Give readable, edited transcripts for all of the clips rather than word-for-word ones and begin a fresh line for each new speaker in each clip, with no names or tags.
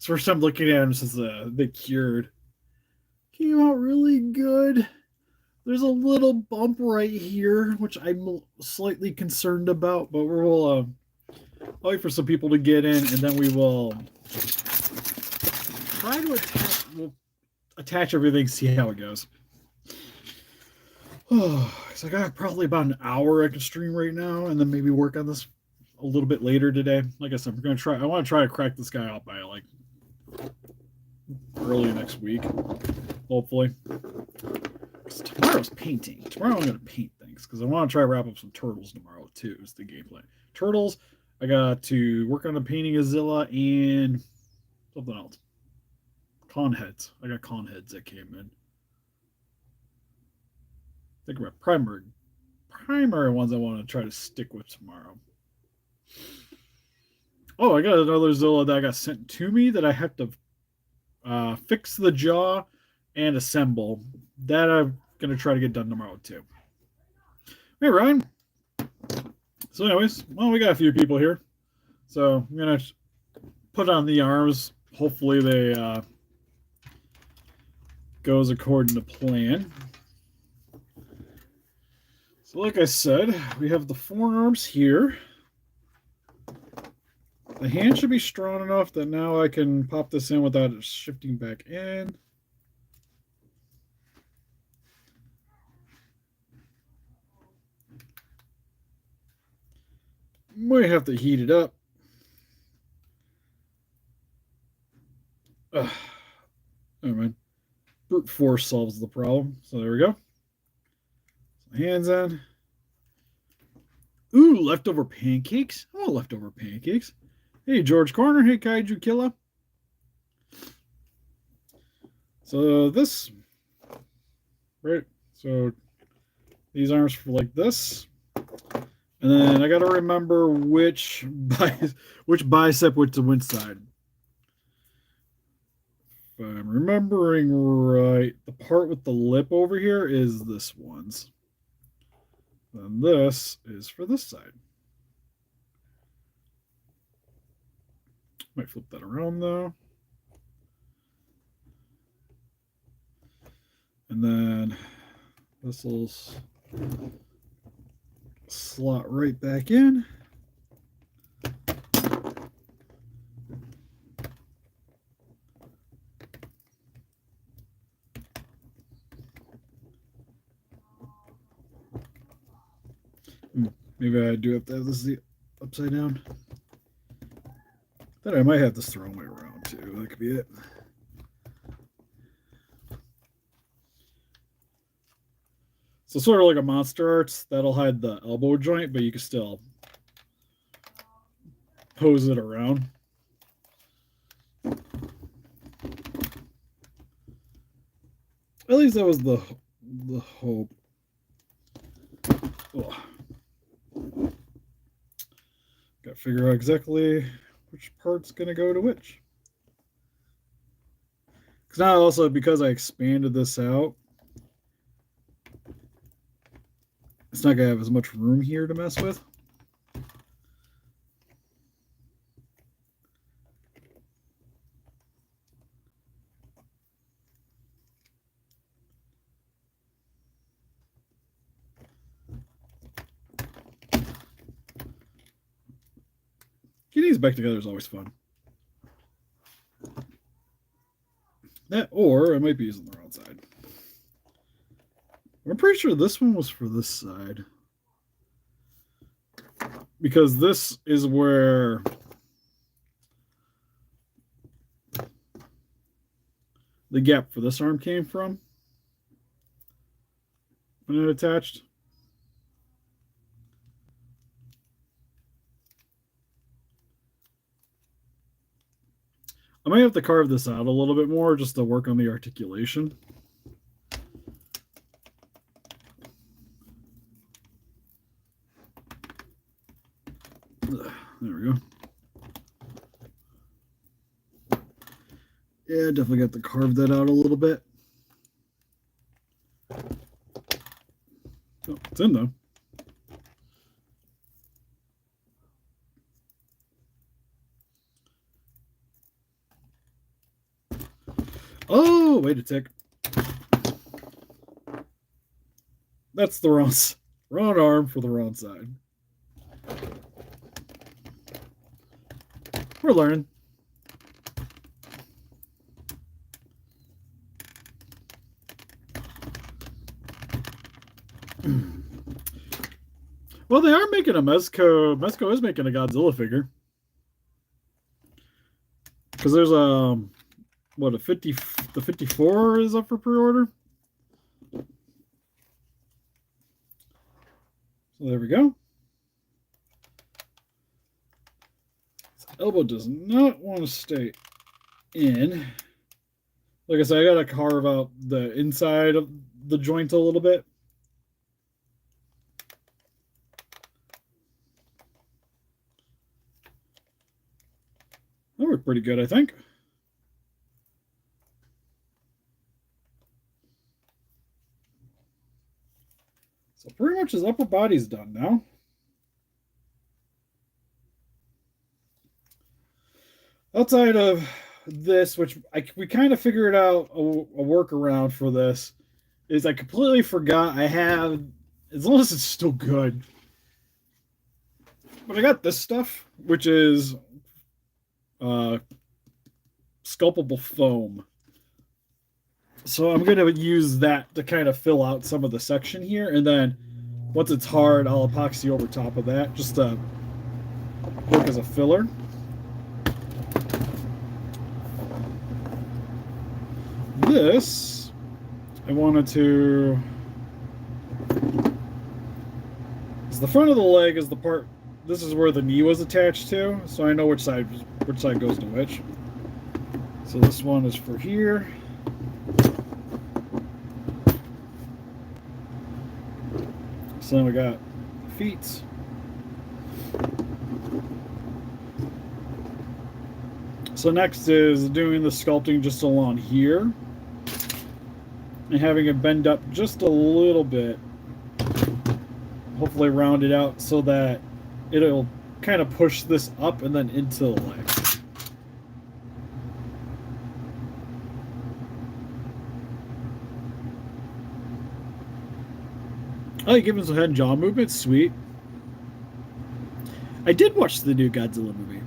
first time looking at him since they cured. Came out really good. There's a little bump right here, which I'm slightly concerned about, but we'll wait for some people to get in, and then we will try to attach everything, see how it goes. So I got probably about an hour I can stream right now, and then maybe work on this a little bit later today. Like I said, we're gonna try. I want to try to crack this guy out by like early next week, hopefully. Because tomorrow's painting. Tomorrow I'm gonna paint things because I want to try to wrap up some turtles tomorrow too. Is the game plan? Turtles. I got to work on the painting Godzilla and something else. Con heads. I got con heads that came in. I think my primary ones I want to try to stick with tomorrow. Oh, I got another Zilla that got sent to me that I have to fix the jaw and assemble. That I'm gonna try to get done tomorrow too. Hey Ryan. So, anyways, well, we got a few people here, so I'm gonna put on the arms. Hopefully, they goes according to plan. So, like I said, we have the forearms here. The hand should be strong enough that now I can pop this in without it shifting back in. Might have to heat it up. Never mind. Brute force solves the problem. So there we go. So hands on. Ooh, leftover pancakes. Oh, leftover pancakes. Hey, George Corner. Hey, Kaiju Killa. So this, right? So these arms for like this. And then I got to remember which bicep went to which side. If I'm remembering right, the part with the lip over here is this one's. And this is for this side. Might flip that around though. And then this will slot right back in. Maybe I do have to have this upside down. Then I might have this thrown way around too. That could be it. So sort of like a Monster Arts, that'll hide the elbow joint, but you can still pose it around. At least that was the hope. Oh. Got to figure out exactly which part's going to go to which. Because now also, because I expanded this out, it's not going to have as much room here to mess with. Getting these back together is always fun. That, or I might be using the wrong side. I'm pretty sure this one was for this side. Because this is where the gap for this arm came from when it attached. I might have to carve this out a little bit more just to work on the articulation. There we go. Yeah, definitely got to carve that out a little bit. Oh, it's in though. Oh, wait a tick. That's the wrong arm for the wrong side. We're learning. Well, they are making a Mezco. Mezco is making a Godzilla figure. Because there's what, a 50, the 54 is up for pre-order. So there we go. This elbow does not want to stay in. Like I said, I gotta carve out the inside of the joint a little bit. That worked pretty good, I think. So pretty much his upper body's done now. Outside of this, which we kind of figured out a workaround for this, is I completely forgot I have, as long as it's still good. But I got this stuff, which is sculptable foam. So I'm going to use that to kind of fill out some of the section here. And then once it's hard, I'll epoxy over top of that just to work as a filler. This, I wanted to... the front of the leg is the part... This is where the knee was attached to, so I know which side goes to which. So this one is for here. So then we got feet. So next is doing the sculpting just along here and having it bend up just a little bit. Hopefully round it out so that it'll kind of push this up and then into the leg. Oh, you give him some head and jaw movements? Sweet. I did watch the new Godzilla movie.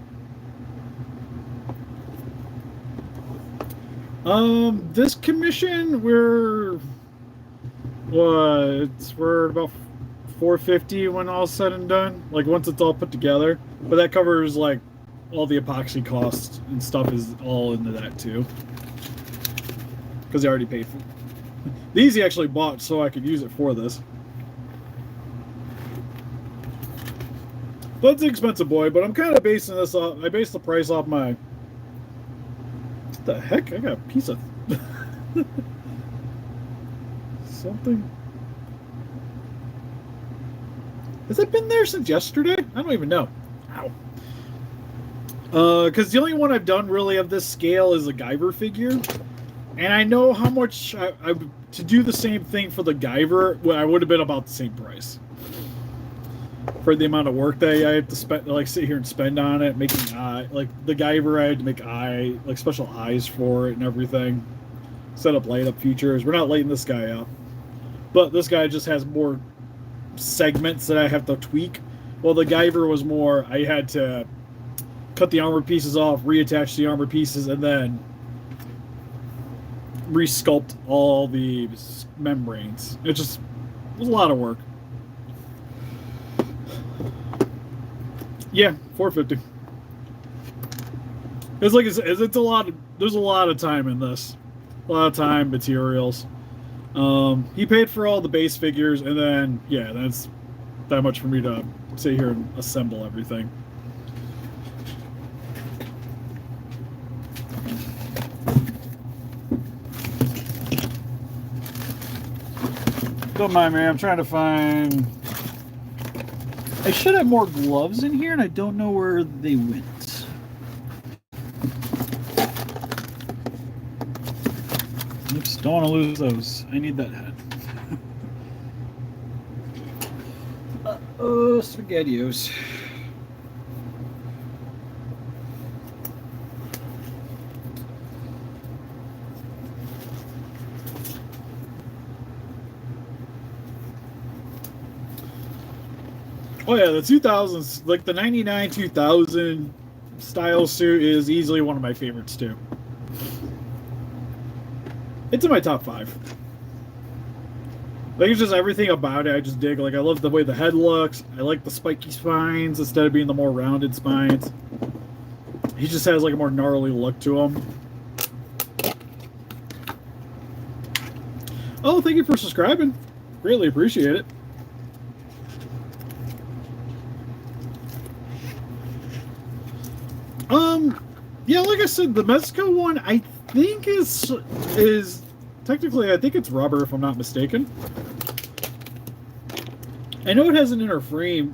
This commission, we're about 450 when all's said and done. Like once it's all put together, but that covers like all the epoxy costs and stuff is all into that too. Because they already paid for it. These he actually bought so I could use it for this. But it's an expensive boy, but I'm kind of basing this off. I based the price off my. What the heck? I got a piece of something. Has it been there since yesterday? I don't even know. Ow. Because the only one I've done really of this scale is a Guyver figure, and I know how much I to do the same thing for the Guyver. Well, I would have been about the same price. For the amount of work that I have to spend, like sit here and spend on it, making like the Guyver, I had to make like special eyes for it and everything. Set up light up features. We're not lighting this guy up, but this guy just has more segments that I have to tweak. Well, the Guyver was more. I had to cut the armor pieces off, reattach the armor pieces, and then resculpt all the membranes. It was a lot of work. Yeah, 450. It's like it's a lot. There's a lot of time in this, a lot of time, materials. He paid for all the base figures, and then yeah, that's that much for me to sit here and assemble everything. Don't mind me. I'm trying to find. I should have more gloves in here, and I don't know where they went. Oops, don't want to lose those. I need that head. Uh-oh, SpaghettiOs. Oh yeah, the 2000s, like the 99 2000 style suit is easily one of my favorites too. It's in my top 5. Like it's just everything about it I just dig. Like I love the way the head looks. I like the spiky spines instead of being the more rounded spines. He just has like a more gnarly look to him. Oh, thank you for subscribing. Greatly appreciate it. Yeah, like I said, the Mexico one I think is technically I think it's rubber if I'm not mistaken. I know it has an inner frame,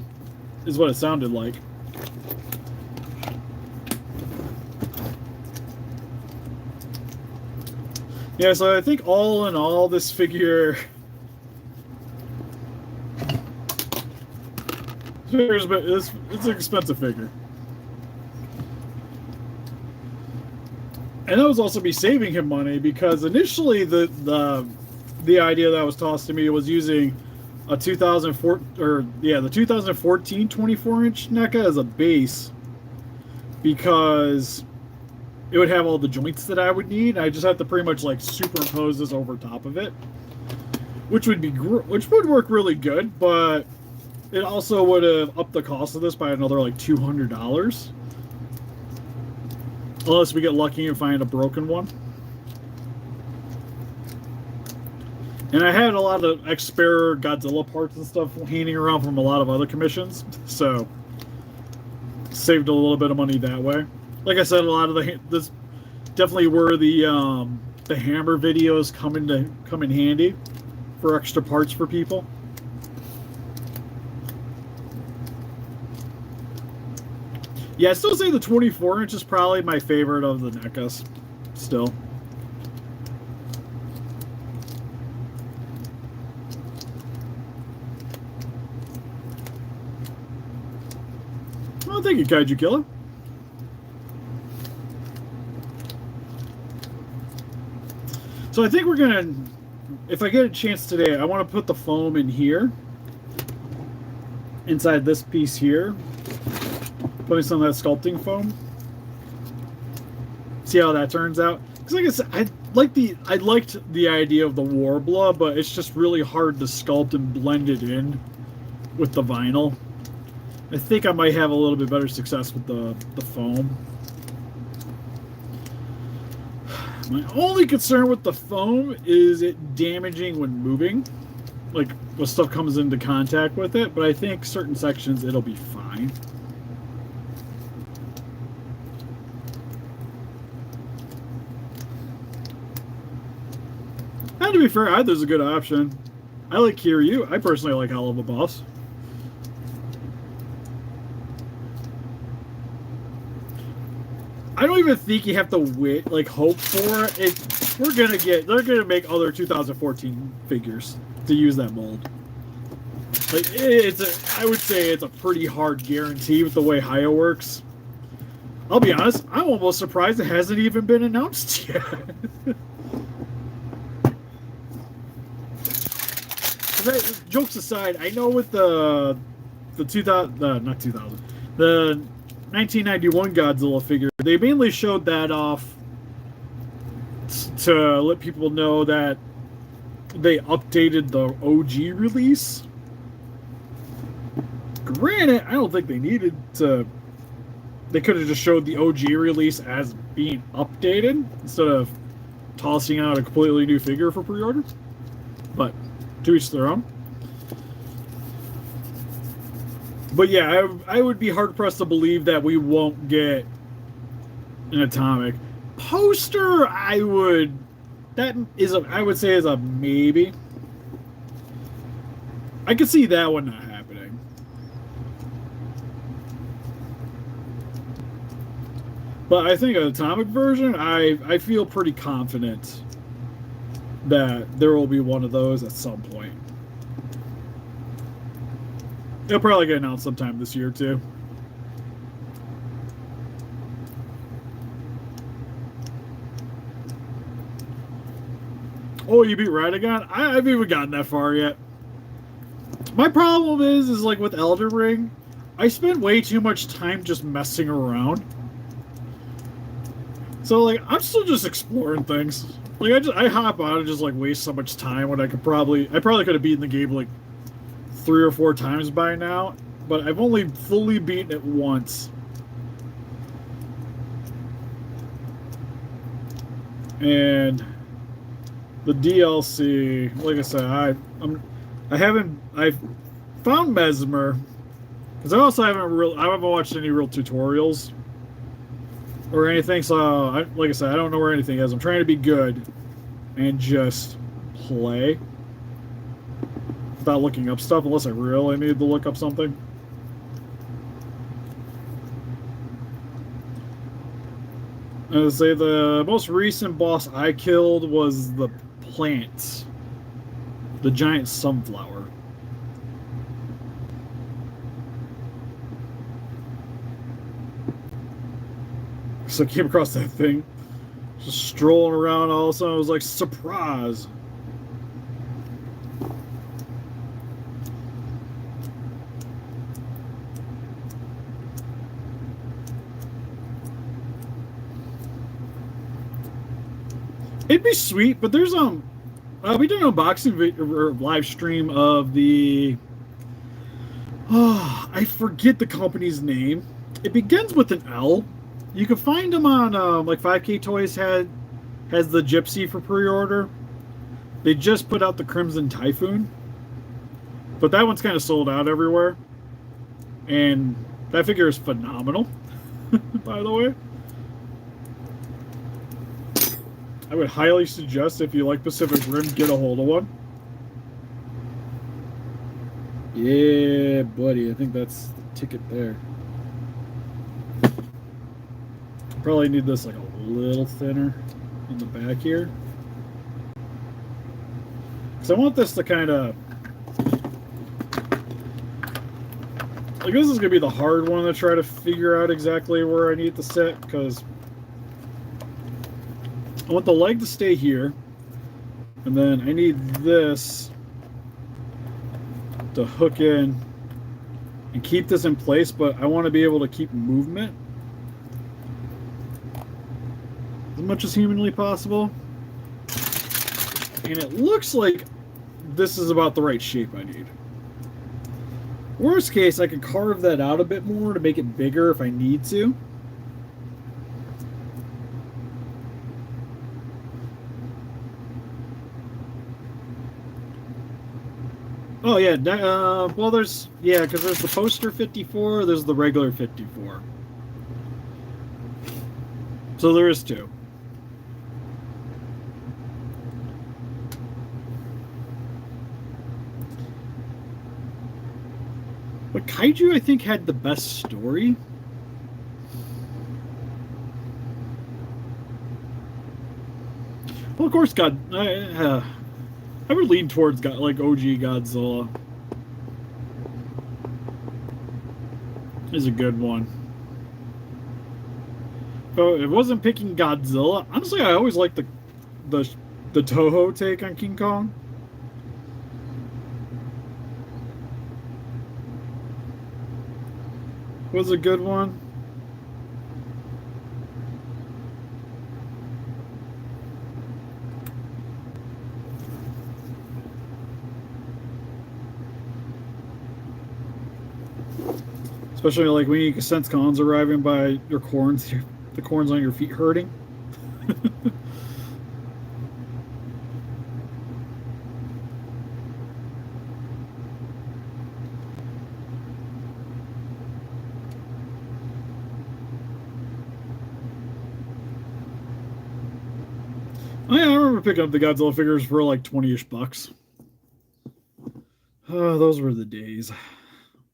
is what it sounded like. Yeah, so I think all in all, this figure it's an expensive figure. And that was also me saving him money because initially the idea that was tossed to me was using a 2014 24-inch NECA as a base because it would have all the joints that I would need. I just have to pretty much like superimpose this over top of it, which would work really good, but it also would have upped the cost of this by another like $200. Unless we get lucky and find a broken one. And I had a lot of spare Godzilla parts and stuff hanging around from a lot of other commissions, so saved a little bit of money that way. Like I said, a lot of this definitely where the hammer videos come in handy for extra parts for people. Yeah, I still say the 24-inch is probably my favorite of the NECAs. Still. Oh, thank you, Kaiju Killer. So I think we're gonna, if I get a chance today, I want to put the foam in here, inside this piece here. Putting some of that sculpting foam. See how that turns out. Because like I said, I liked the idea of the Warbler, but it's just really hard to sculpt and blend it in with the vinyl. I think I might have a little bit better success with the foam. My only concern with the foam is it damaging when moving, like when stuff comes into contact with it. But I think certain sections it'll be fine. And to be fair, either's a good option. I like Kiryu. I personally like Hell of a Boss. I don't even think you have to hope for it. They're gonna make other 2014 figures to use that mold. Like I would say it's a pretty hard guarantee with the way Haya works. I'll be honest, I'm almost surprised it hasn't even been announced yet. Jokes aside, I know with the 1991 Godzilla figure, they mainly showed that off to let people know that they updated the OG release. Granted, I don't think they needed to. They could have just showed the OG release as being updated instead of tossing out a completely new figure for pre-order. But to each their own. But yeah, I would be hard-pressed to believe that we won't get an Atomic. Poster, I would say is a maybe. I could see that one not happening. But I think an Atomic version, I feel pretty confident that there will be one of those at some point. It'll probably get announced sometime this year, too. Oh, you beat Radagon? I haven't even gotten that far yet. My problem is like with Elden Ring, I spend way too much time just messing around. So like I'm still just exploring things. Like I hop on and just like waste so much time when I probably could have beaten the game like 3 or 4 times by now, but I've only fully beaten it once. And the DLC, like I said, I haven't I've found Mesmer because I haven't watched any real tutorials or anything. So like I said, I don't know where anything is. I'm trying to be good and just play without looking up stuff unless I really need to look up something. I would say the most recent boss I killed was the plant, the giant sunflower. So I came across that thing, just strolling around. All of a sudden, I was like, surprise! It'd be sweet, but there's we did an unboxing or live stream of the I forget the company's name. It begins with an L. You can find them on like 5K Toys has the Gypsy for pre-order. They just put out the Crimson Typhoon, but that one's kind of sold out everywhere. And that figure is phenomenal, by the way. I would highly suggest if you like Pacific Rim, get a hold of one. Yeah, buddy. I think that's the ticket there. Probably need this like a little thinner on the back here. Because I want this to kind of... Like, this is going to be the hard one to try to figure out exactly where I need to sit, because I want the leg to stay here, and then I need this to hook in and keep this in place, but I want to be able to keep movement as much as humanly possible. And it looks like this is about the right shape I need. Worst case, I can carve that out a bit more to make it bigger if I need to. Oh yeah, well because there's the poster 54, there's the regular 54. So there is two. But Kaiju, I think, had the best story. Well, of course, I would lean towards like OG Godzilla. Is a good one. So if it wasn't picking Godzilla, honestly, I always liked the Toho take on King Kong. Was a good one. Especially like when you can sense cons arriving by your corns, the corns on your feet hurting. Oh, yeah, I remember picking up the Godzilla figures for like 20-ish bucks. Oh, those were the days.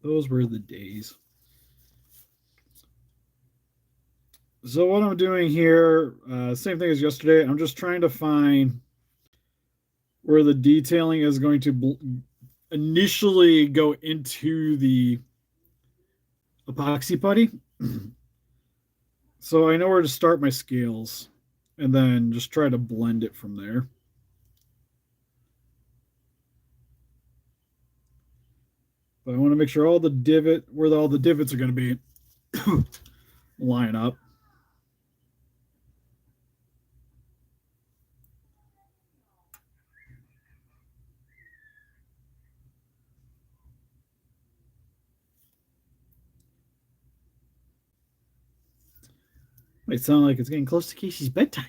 Those were the days. So what I'm doing here, same thing as yesterday. I'm just trying to find where the detailing is going to initially go into the epoxy putty. So I know where to start my scales and then just try to blend it from there. But I want to make sure all the divots are going to be line up. Might sound like it's getting close to Casey's bedtime.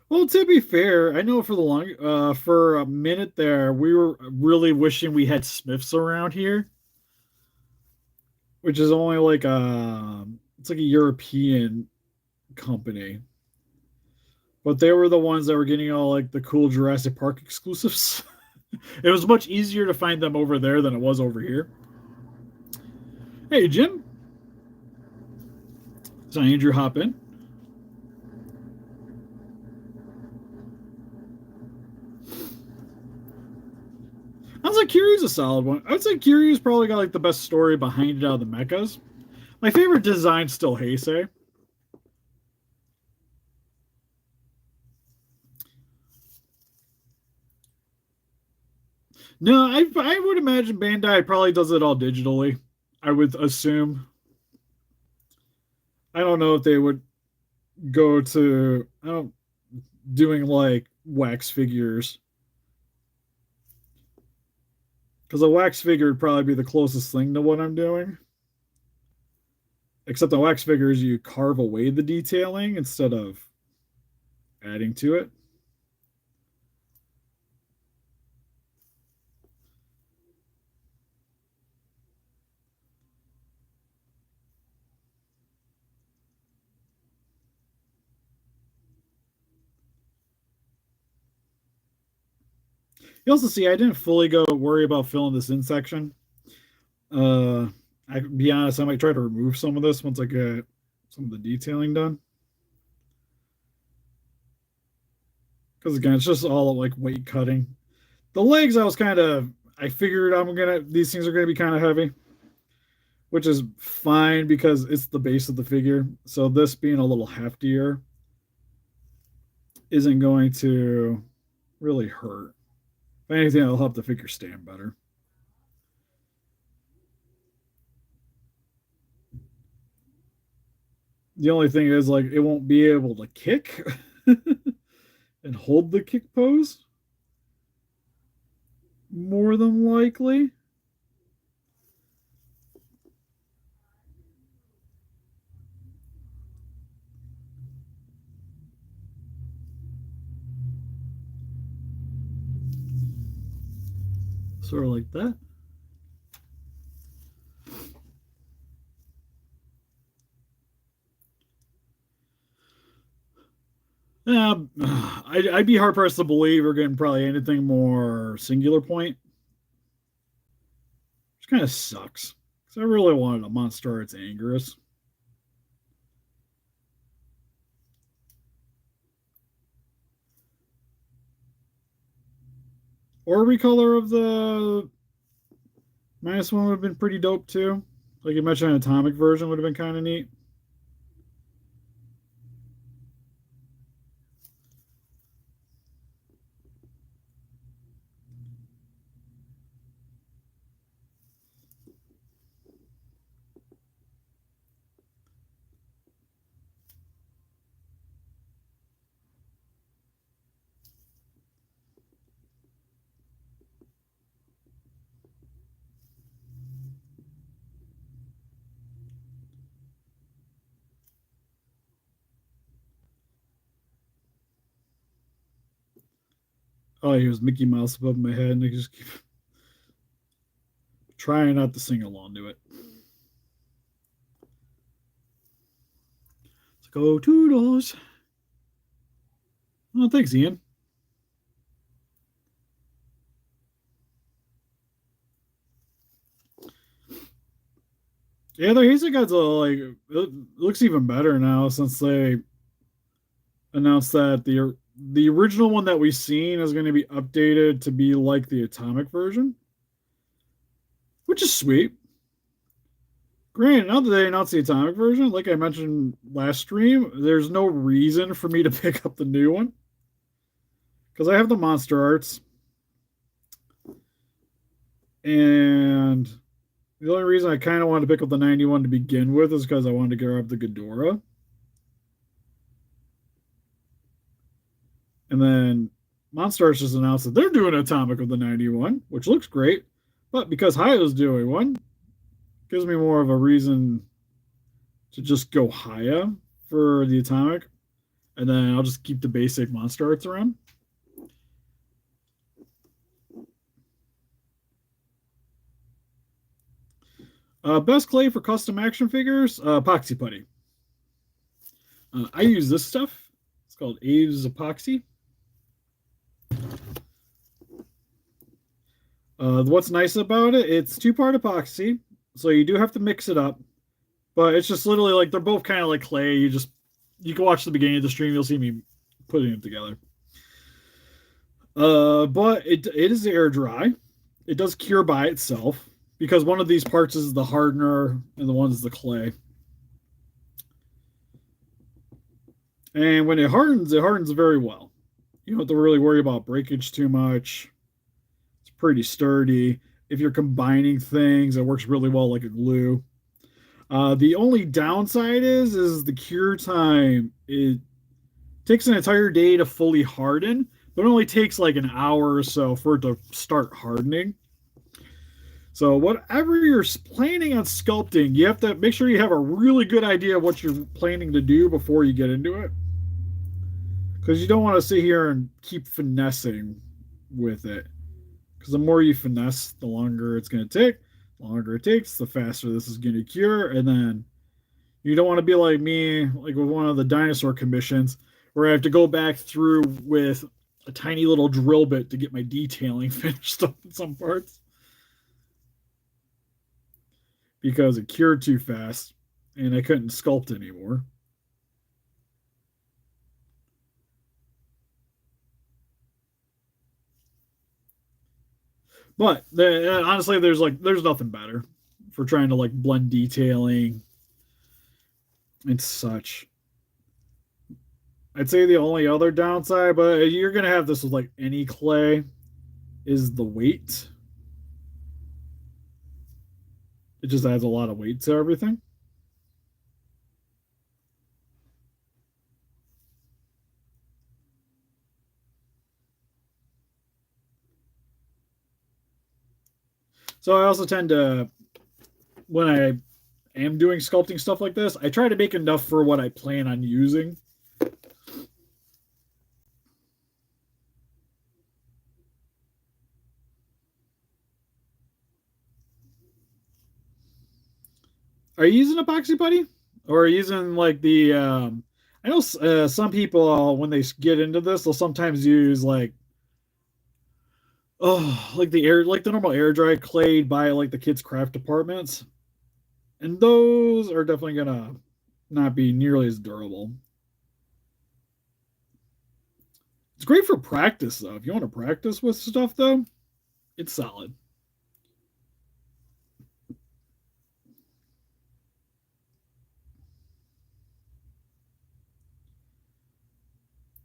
Well, to be fair, I know for a minute there, we were really wishing we had Smiths around here, which is only like it's like a European company, but they were the ones that were getting all like the cool Jurassic Park exclusives. It was much easier to find them over there than it was over here. Hey, Jim. So Andrew, hop in. I was like, Kiryu's a solid one. I would say Kiryu's probably got like the best story behind it out of the mechas. My favorite design's still Heisei. No, I would imagine Bandai probably does it all digitally. I would assume. I don't know if they would go to I don't doing like wax figures because a wax figure would probably be the closest thing to what I'm doing. Except the wax figures, you carve away the detailing instead of adding to it. You also see, I didn't fully go worry about filling this in section. Uh, I be honest, I might try to remove some of this once I get some of the detailing done. Because again, it's just all like weight cutting. The legs, I figured these things are gonna be kind of heavy, which is fine because it's the base of the figure. So this being a little heftier isn't going to really hurt. If anything, it'll help the figure stand better. The only thing is, like, it won't be able to kick and hold the kick pose, more than likely. Sort of like that. Yeah, I'd be hard pressed to believe we're getting probably anything more singular point, which kind of sucks. Because I really wanted a monster. It's Angerus. Or recolor of the -1 would have been pretty dope too. Like you mentioned, an atomic version would have been kind of neat. Oh, he was Mickey Mouse above my head, and I just keep trying not to sing along to it. It's like, oh, toodles. Oh, thanks, Ian. Yeah, the Hazy Godzilla, like, it looks even better now since they announced that the original one that we've seen is going to be updated to be like the atomic version, which is sweet. Granted, now that they announced the atomic version, like I mentioned last stream, there's no reason for me to pick up the new one because I have the monster arts, and the only reason I kind of wanted to pick up the 91 to begin with is because I wanted to grab the Ghidorah. And then Monster Arts just announced that they're doing Atomic with the 91, which looks great. But because Haya's doing one, gives me more of a reason to just go Haya for the Atomic. And then I'll just keep the basic Monster Arts around. Best clay for custom action figures, epoxy putty. I use this stuff. It's called Aves Epoxy. What's nice about it, it's two-part epoxy, so you do have to mix it up, but it's just literally like they're both kind of like clay. You can watch the beginning of the stream, you'll see me putting them together. But it is air dry. It does cure by itself because one of these parts is the hardener and the one is the clay. And when it hardens very well. You don't have to really worry about breakage too much. It's pretty sturdy. If you're combining things, it works really well like a glue. The only downside is the cure time. It takes an entire day to fully harden, but it only takes like an hour or so for it to start hardening. So whatever you're planning on sculpting, you have to make sure you have a really good idea of what you're planning to do before you get into it. Because you don't want to sit here and keep finessing with it. Because the more you finesse, the longer it's going to take. The longer it takes, the faster this is going to cure. And then you don't want to be like me, like with one of the dinosaur commissions, where I have to go back through with a tiny little drill bit to get my detailing finished up in some parts. Because it cured too fast and I couldn't sculpt anymore. But honestly, there's nothing better for trying to like blend detailing and such. I'd say the only other downside, but you're gonna have this with like any clay, is the weight. It just adds a lot of weight to everything. So I also tend to, when I am doing sculpting stuff like this, I try to make enough for what I plan on using. Are you using epoxy putty, or are you using like the? I know some people when they get into this, they'll sometimes use like like like the normal air dry clay by like the kids craft departments, and those are definitely gonna not be nearly as durable. It's great for practice though. If you want to practice with stuff though, it's solid.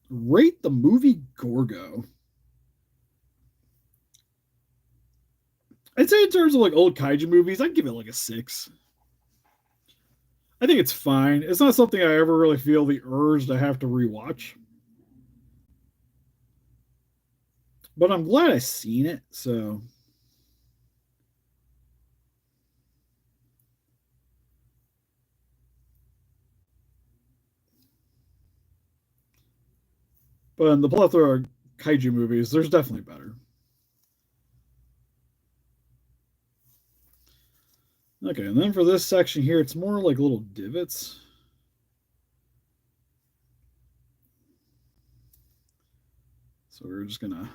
Rate the movie Gorgo. I'd say in terms of like old kaiju movies, I'd give it like a 6. I think it's fine. It's not something I ever really feel the urge to have to rewatch. But I'm glad I seen it. So, but in the plethora of kaiju movies, there's definitely better. Okay, and then for this section here, it's more like little divots. So we're just gonna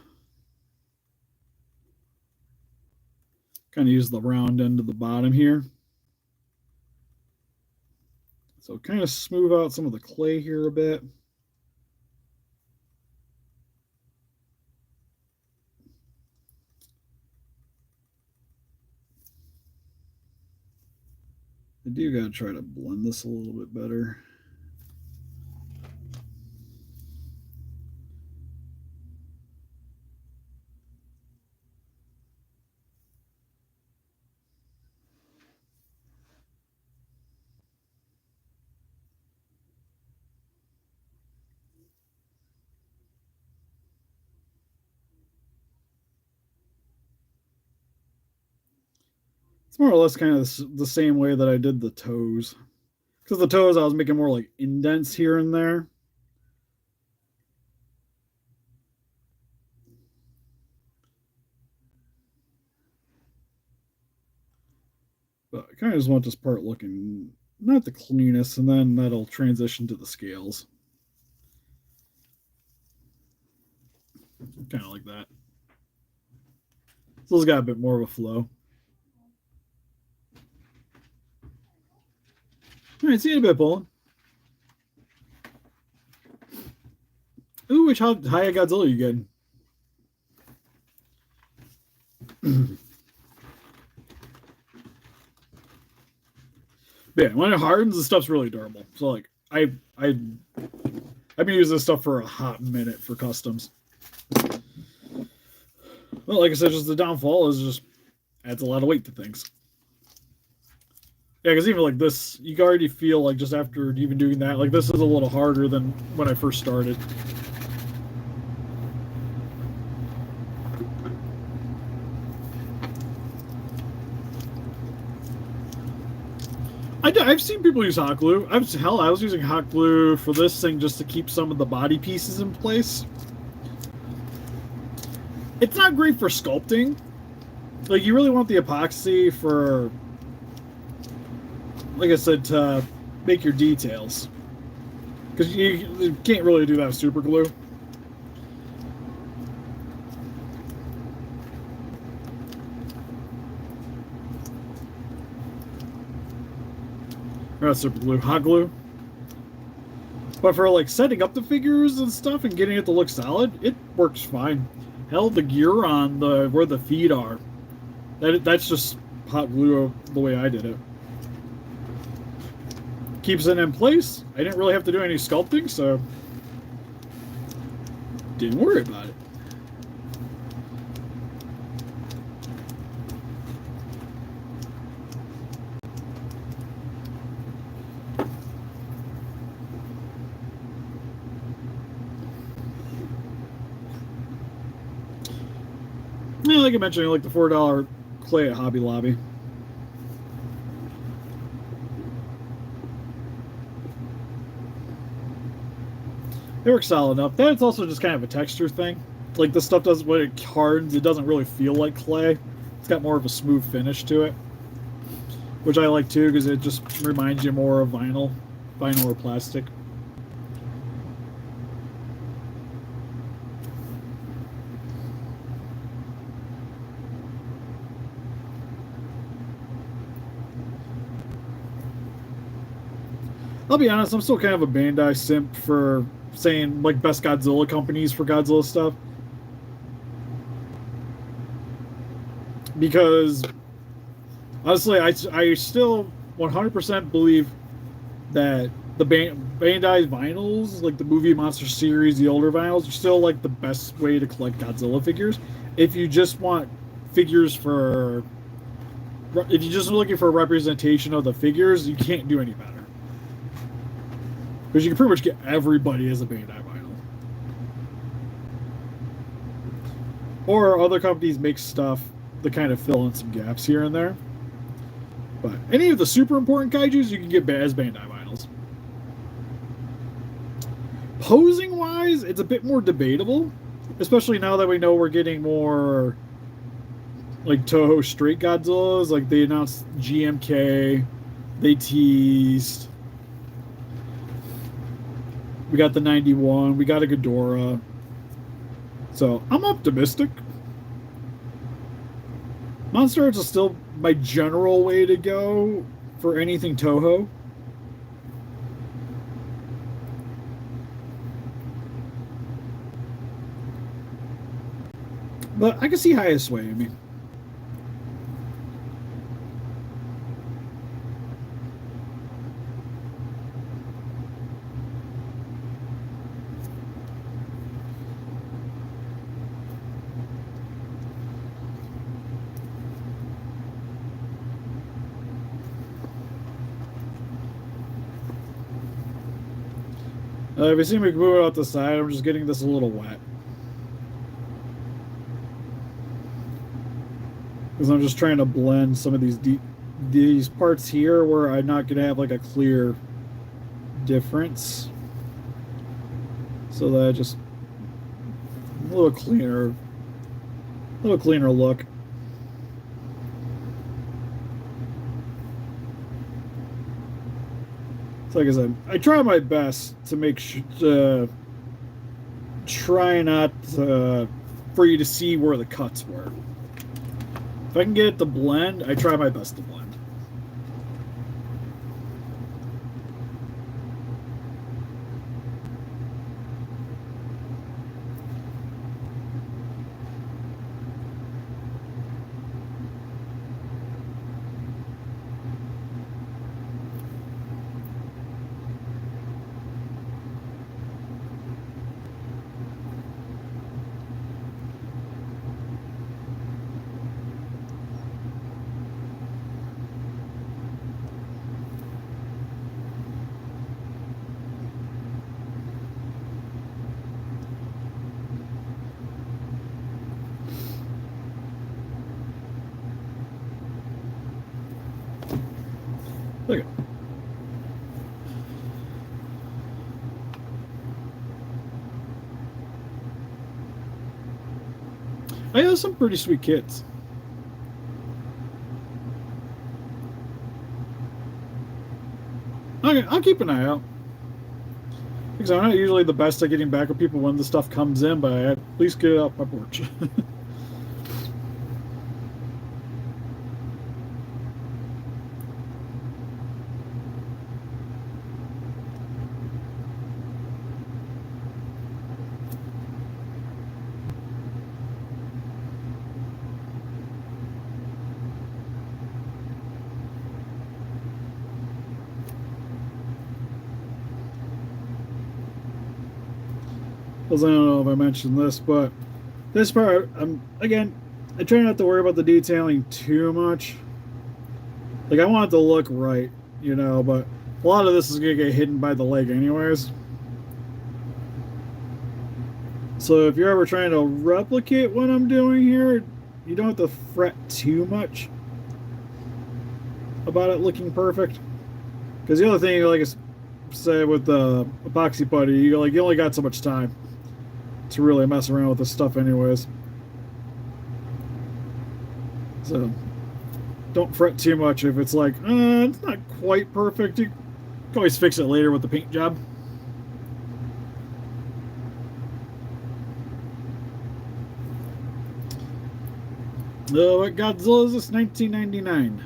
kind of use the round end of the bottom here. So kind of smooth out some of the clay here a bit. I do gotta try to blend this a little bit better. It's more or less kind of the same way that I did the toes. Because the toes, I was making more like indents here and there. But I kind of just want this part looking not the cleanest, and then that'll transition to the scales. Kind of like that. So it's got a bit more of a flow. All right, see you in a bit, Bolin. Ooh, which high Godzilla you getting? Yeah, when it hardens, the stuff's really durable. So like I've been using this stuff for a hot minute for customs. Well, like I said, just the downfall is just adds a lot of weight to things. Yeah, because even like this, you can already feel like just after even doing that, like this is a little harder than when I first started. I've seen people use hot glue. I was using hot glue for this thing just to keep some of the body pieces in place. It's not great for sculpting. Like, you really want the epoxy for, like I said, to make your details. Because you can't really do that with super glue. Not super glue, hot glue. But for like setting up the figures and stuff and getting it to look solid, it works fine. Hell, the gear on the where the feet are, that's just hot glue the way I did it. Keeps it in place. I didn't really have to do any sculpting, so didn't worry about it. Yeah, like I mentioned, like the $4 clay at Hobby Lobby. It works solid enough. That's also just kind of a texture thing. Like this stuff does when it hardens, it doesn't really feel like clay. It's got more of a smooth finish to it, which I like too because it just reminds you more of vinyl or plastic. I'll be honest, I'm still kind of a Bandai simp for saying like best Godzilla companies for Godzilla stuff. Because honestly, I still 100% believe that the Bandai vinyls, like the movie monster series, the older vinyls, are still like the best way to collect Godzilla figures. If you just want figures for, if you're just looking for a representation of the figures, you can't do any better. Because you can pretty much get everybody as a Bandai vinyl. Or other companies make stuff that kind of fill in some gaps here and there. But any of the super important kaijus, you can get as Bandai vinyls. Posing wise, it's a bit more debatable, especially now that we know we're getting more like Toho straight Godzillas. Like they announced GMK, they teased. We got the 91, we got a Ghidorah. So I'm optimistic. Monster Arts is still my general way to go for anything Toho. But I can see highest sway. I mean, If you see me move it out the side, I'm just getting this a little wet. Because I'm just trying to blend some of these parts here where I'm not going to have like a clear difference. So that I just a little cleaner look. So like I said, I try my best to make sure try not for you to see where the cuts were. If I can get it to blend, I try my best to blend. Look at it. I have some pretty sweet kits. Okay, I'll keep an eye out. Because I'm not usually the best at getting back with people when the stuff comes in, but I at least get it off my porch. Because I don't know if I mentioned this, but this part, again, I try not to worry about the detailing too much. Like, I want it to look right, you know, but a lot of this is going to get hidden by the leg anyways. So if you're ever trying to replicate what I'm doing here, you don't have to fret too much about it looking perfect. Because the other thing, like I said with the epoxy putty, you only got so much time to really mess around with this stuff anyways. So don't fret too much if it's like, it's not quite perfect. You can always fix it later with the paint job. What Godzilla is this? 1999.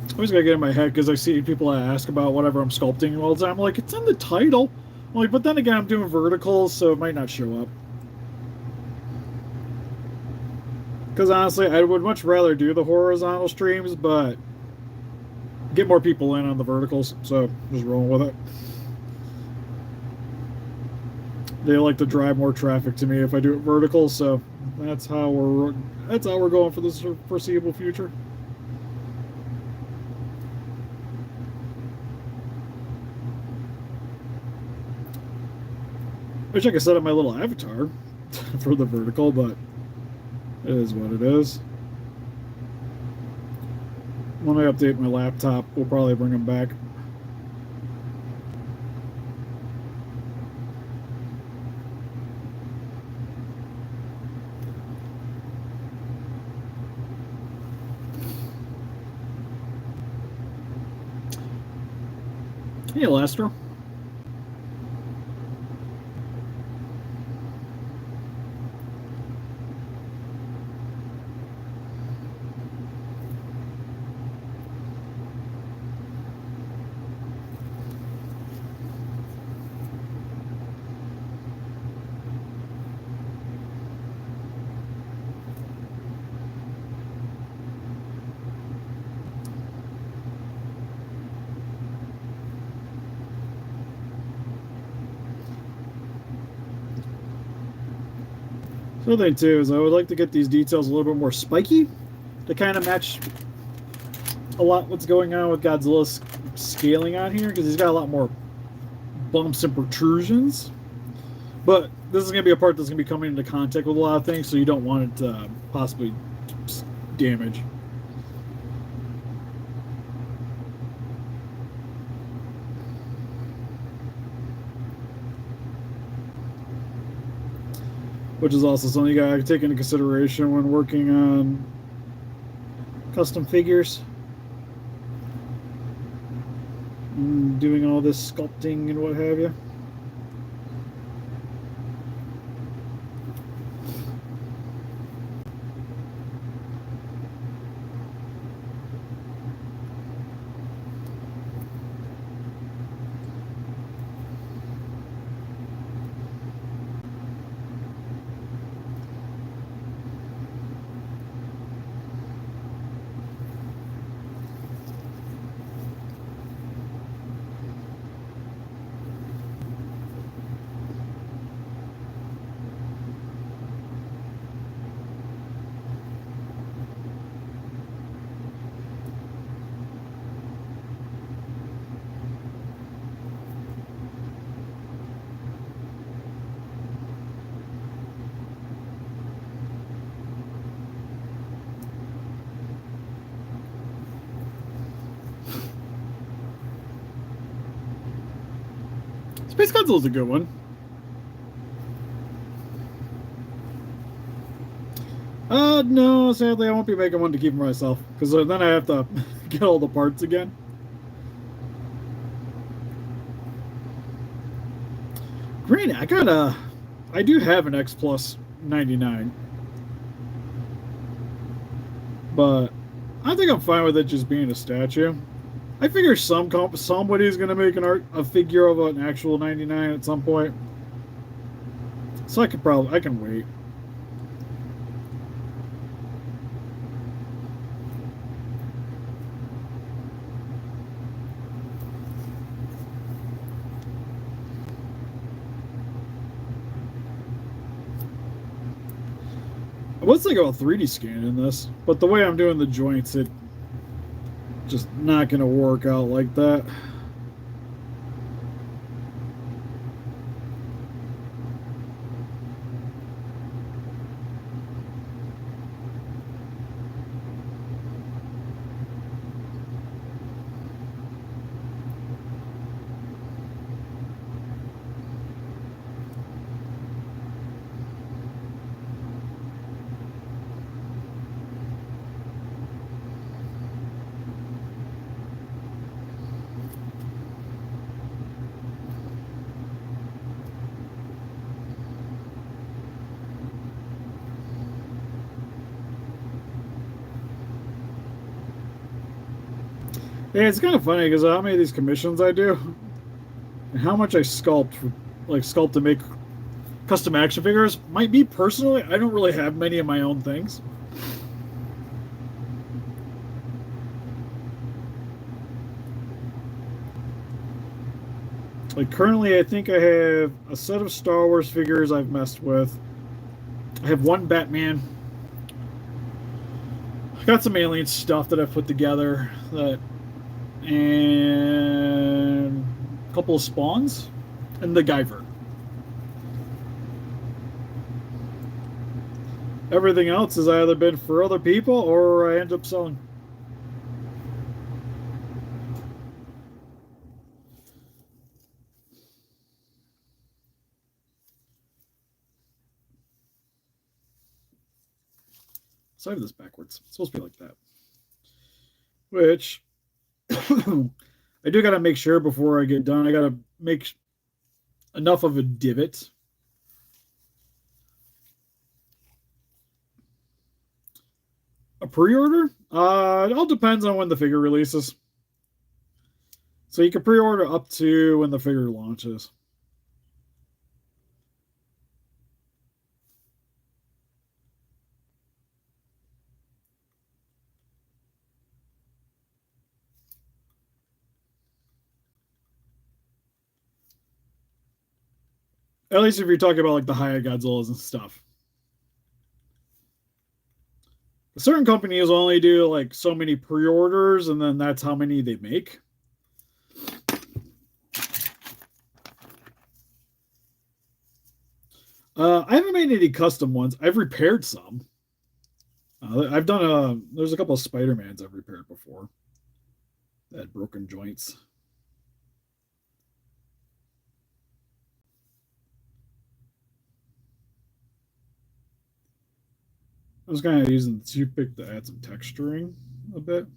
I always gotta get in my head because I see people ask about whatever I'm sculpting all the time. I'm like, it's in the title. I'm like, but then again, I'm doing verticals, so it might not show up. Because honestly, I would much rather do the horizontal streams, but get more people in on the verticals, so just rolling with it. They like to drive more traffic to me if I do it vertical, so that's how we're going for this foreseeable future. Wish I could set up my little avatar for the vertical, but it is what it is. When I update my laptop, we'll probably bring them back. Hey, Lastro. So the thing too is I would like to get these details a little bit more spiky to kind of match a lot what's going on with Godzilla's scaling on here because he's got a lot more bumps and protrusions. But this is going to be a part that's going to be coming into contact with a lot of things, so you don't want it to possibly damage. Which is also something you got to take into consideration when working on custom figures. Doing all this sculpting and what have you. Space Godzilla's a good one. No, sadly, I won't be making one to keep for myself because then I have to get all the parts again. Granted, I do have an X Plus 99, but I think I'm fine with it just being a statue. I figure somebody's gonna make a figure of an actual 99 at some point, so I can wait. I was thinking about 3D scanning this, but the way I'm doing the joints, it just not gonna work out like that. Yeah, it's kind of funny because how many of these commissions I do and how much I sculpt to make custom action figures. Might be personally, I don't really have many of my own things. Like currently, I think I have a set of Star Wars figures I've messed with. I have one Batman. I got some alien stuff that I've put together and a couple of spawns and the Guyver. Everything else has either been for other people or I end up selling. So I have this backwards. It's supposed to be like that. Which I do got to make sure before I get done. I got to make enough of a divot. A pre-order? It all depends on when the figure releases. So you can pre-order up to when the figure launches. At least if you're talking about like the higher Godzillas and stuff. Certain companies only do like so many pre-orders, and then that's how many they make. I haven't made any custom ones. I've repaired some. I've done there's a couple of Spider-Mans I've repaired before that had broken joints. I was kind of using the toothpick to add some texturing a bit.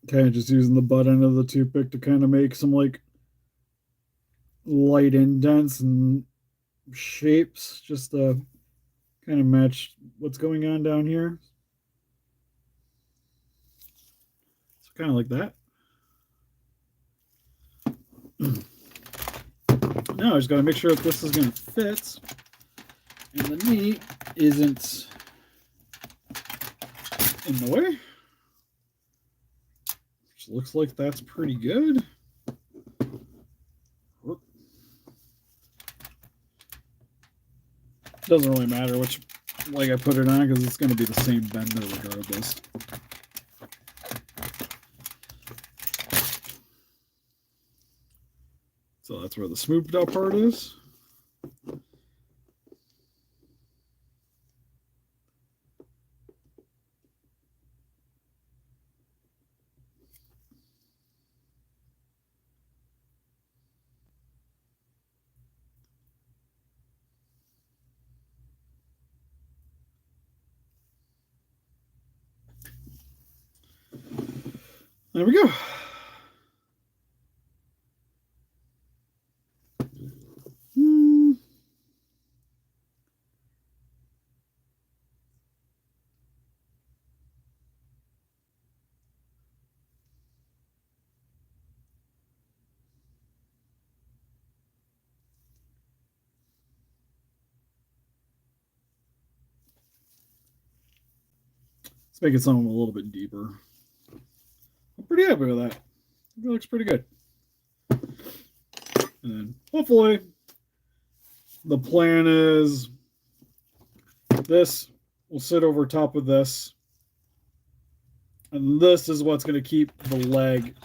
Kind of just using the butt end of the toothpick to kind of make some like light indents and shapes just to kind of match what's going on down here. So kind of like that. Now I just got to make sure that this is going to fit and the knee isn't in the way. Which looks like that's pretty good. Doesn't really matter which leg I put it on because it's going to be the same bender regardless. So that's where the smoothed out part is. There we go. Let's make it something a little bit deeper. I'm pretty happy with that. It looks pretty good. And then hopefully the plan is this will sit over top of this. And this is what's going to keep the leg,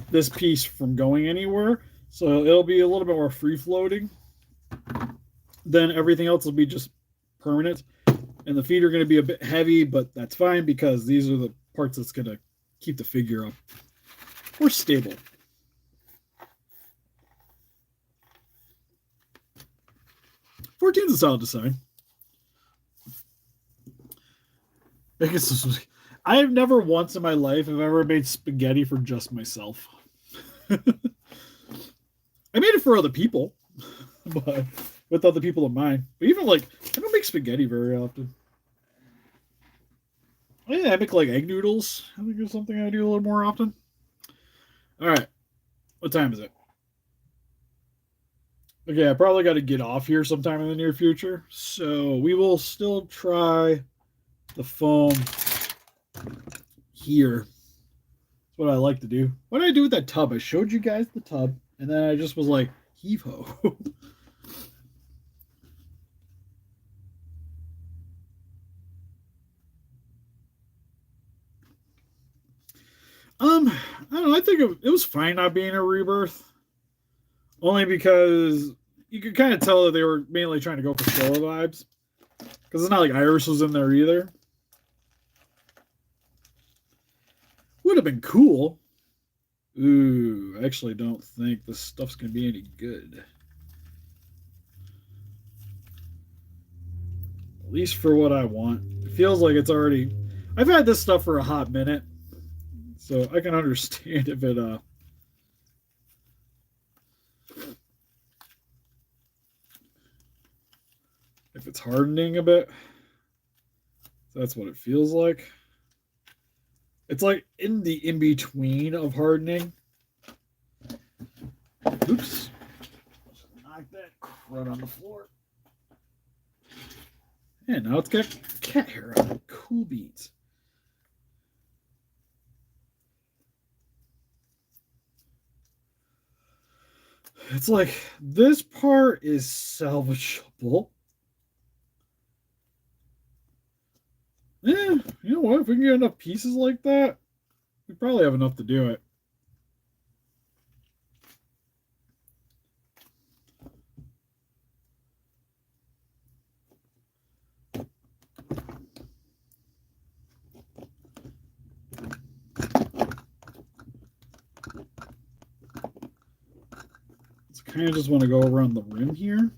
this piece from going anywhere. So it'll be a little bit more free floating. Then everything else will be just permanent. And the feet are going to be a bit heavy, but that's fine because these are the parts that's going to keep the figure up or stable. $14's a solid design. I have never once in my life have ever made spaghetti for just myself. I made it for other people, but with other people in mind. But even like, I don't make spaghetti very often. Yeah, I make like egg noodles. I think it's something I do a little more often. All right. What time is it? Okay, I probably got to get off here sometime in the near future. So we will still try the foam here. That's what I like to do. What did I do with that tub? I showed you guys the tub, and then I just was like, heave ho. I don't know. I think it was fine not being a rebirth, only because you could kind of tell that they were mainly trying to go for Sorta vibes, because it's not like Iris was in there either. Would have been cool. Ooh, I actually don't think this stuff's gonna be any good. At least for what I want. It feels like it's already. I've had this stuff for a hot minute, so I can understand if it's hardening a bit. So that's what it feels like. It's like in the in between of hardening. Oops. Knock that crud on the floor. And now it's got cat hair on it. Cool beans. It's like this part is salvageable. Yeah, you know what? If we can get enough pieces like that, we probably have enough to do it. Kind of just want to go around the rim here,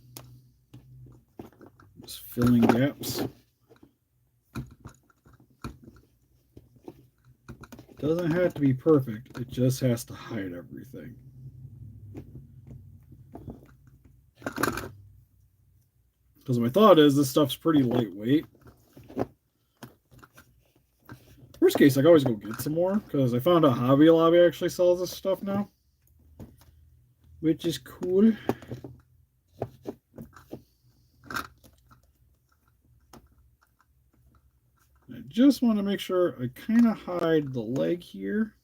just filling gaps. Doesn't have to be perfect, it just has to hide everything. Because my thought is this stuff's pretty lightweight. Worst case, I can always go get some more, because I found out Hobby Lobby actually sells this stuff now, which is cool. I just want to make sure I kind of hide the leg here.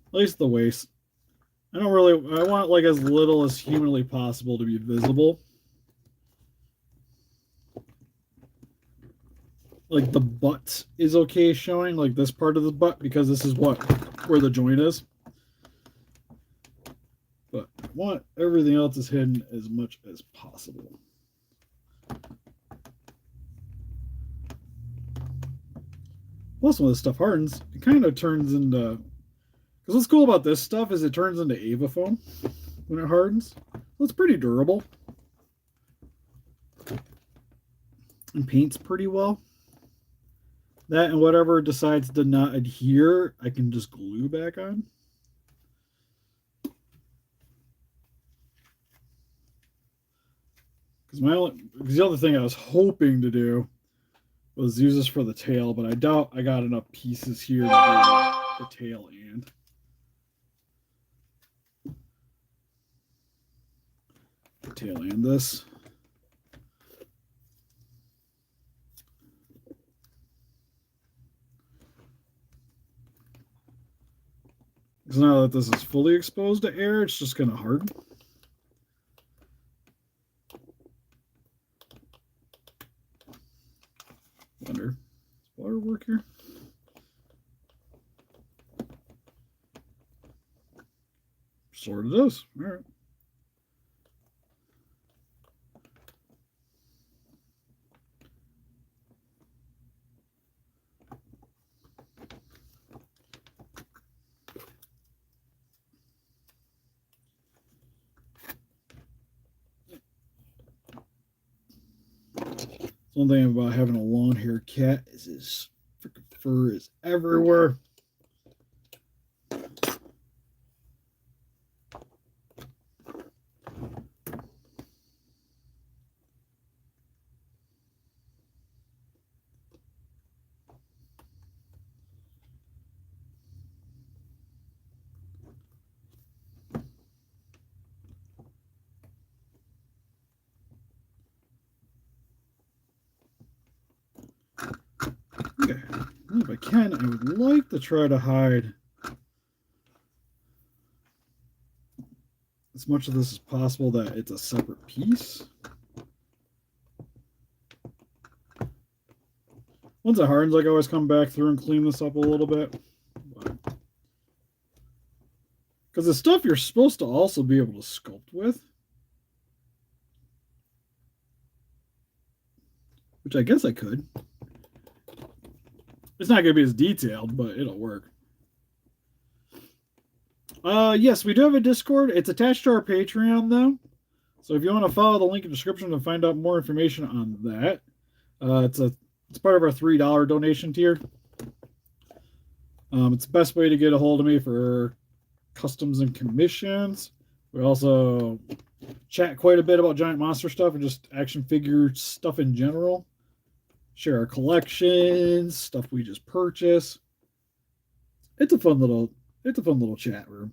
At least the waist. I want like as little as humanly possible to be visible. Like the butt is okay showing, like this part of the butt, because this is where the joint is. But I want everything else is hidden as much as possible. Plus, when this stuff hardens, it kind of turns into. Because what's cool about this stuff is it turns into Ava foam when it hardens. So it's pretty durable. And paints pretty well. That and whatever decides to not adhere, I can just glue back on. Because the other thing I was hoping to do was use this for the tail, but I doubt I got enough pieces here to do the tail and. The tail and this. Because now that this is fully exposed to air, it's just going to harden. Wonder, does water work here? Sort of does. All right. One thing about having a long-haired cat is his freaking fur is everywhere. Okay, if I can, I would like to try to hide as much of this as possible that it's a separate piece. Once it hardens, I can always come back through and clean this up a little bit. Because the stuff you're supposed to also be able to sculpt with. Which I guess I could. It's not going to be as detailed, but it'll work. Yes, we do have a Discord. It's attached to our Patreon, though. So if you want to follow the link in the description to find out more information on that. It's part of our $3 donation tier. It's the best way to get a hold of me for customs and commissions. We also chat quite a bit about giant monster stuff and just action figure stuff in general. Share our collections, stuff we just purchased. It's a fun little chat room.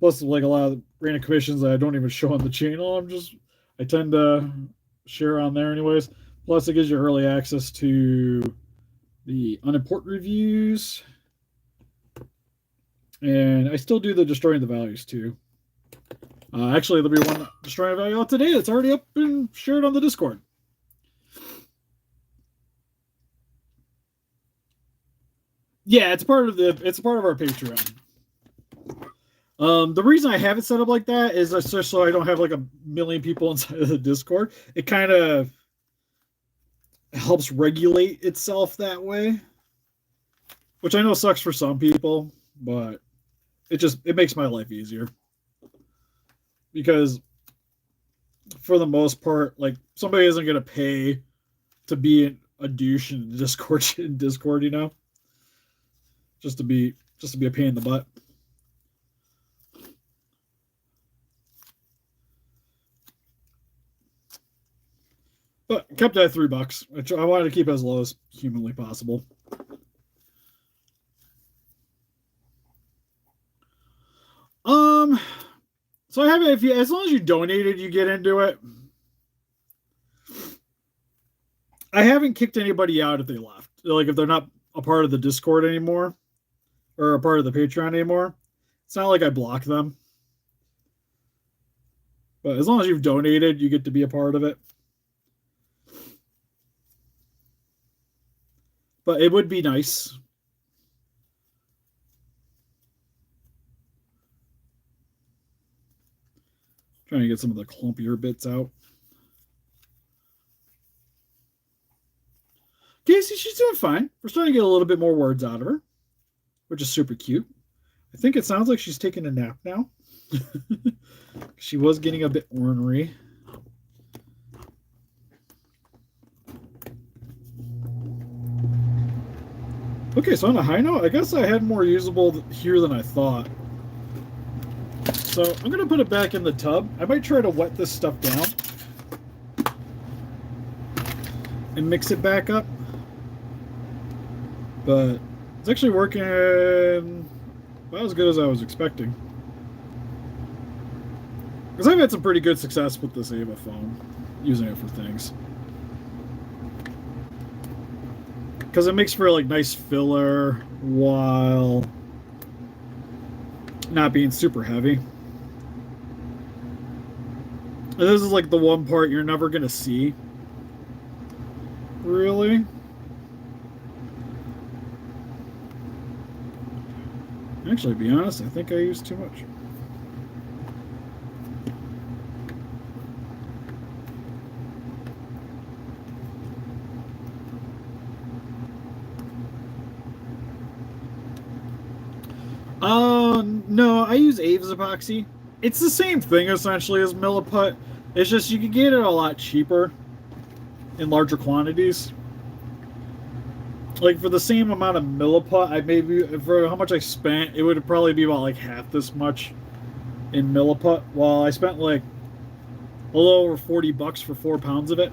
Plus, like a lot of random commissions that I don't even show on the channel, I tend to share on there anyways. Plus, it gives you early access to the unimportant reviews, and I still do the destroying the values too. Actually, there'll be one destroying a value out today that's already up and shared on the Discord. Yeah, it's part of our Patreon. The reason I have it set up like that is just so I don't have like a million people inside of the Discord. It kind of helps regulate itself that way, which I know sucks for some people, but it makes my life easier. Because for the most part, like somebody isn't gonna pay to be a douche in Discord, you know, just to be a pain in the butt. But kept it at $3, which I wanted to keep as low as humanly possible. So I haven't. As long as you donated, you get into it. I haven't kicked anybody out if they left. Like if they're not a part of the Discord anymore, or a part of the Patreon anymore. It's not like I block them. But as long as you've donated, you get to be a part of it. But it would be nice. Trying to get some of the clumpier bits out. Casey, she's doing fine. We're starting to get a little bit more words out of her, which is super cute. I think it sounds like she's taking a nap now. She was getting a bit ornery. Okay, so on a high note, I guess I had more usable here than I thought. So I'm going to put it back in the tub. I might try to wet this stuff down and mix it back up. But it's actually working about as good as I was expecting. Because I've had some pretty good success with this Ava foam, using it for things. Because it makes for like nice filler while not being super heavy. And this is like the one part you're never going to see. Really? Actually, to be honest, I think I used too much. No, I use Aves epoxy. It's the same thing essentially as Milliput. It's just you can get it a lot cheaper in larger quantities. Like for the same amount of Milliput, I maybe for how much I spent, it would probably be about like half this much in Milliput. While I spent like a little over $40 for 4 pounds of it.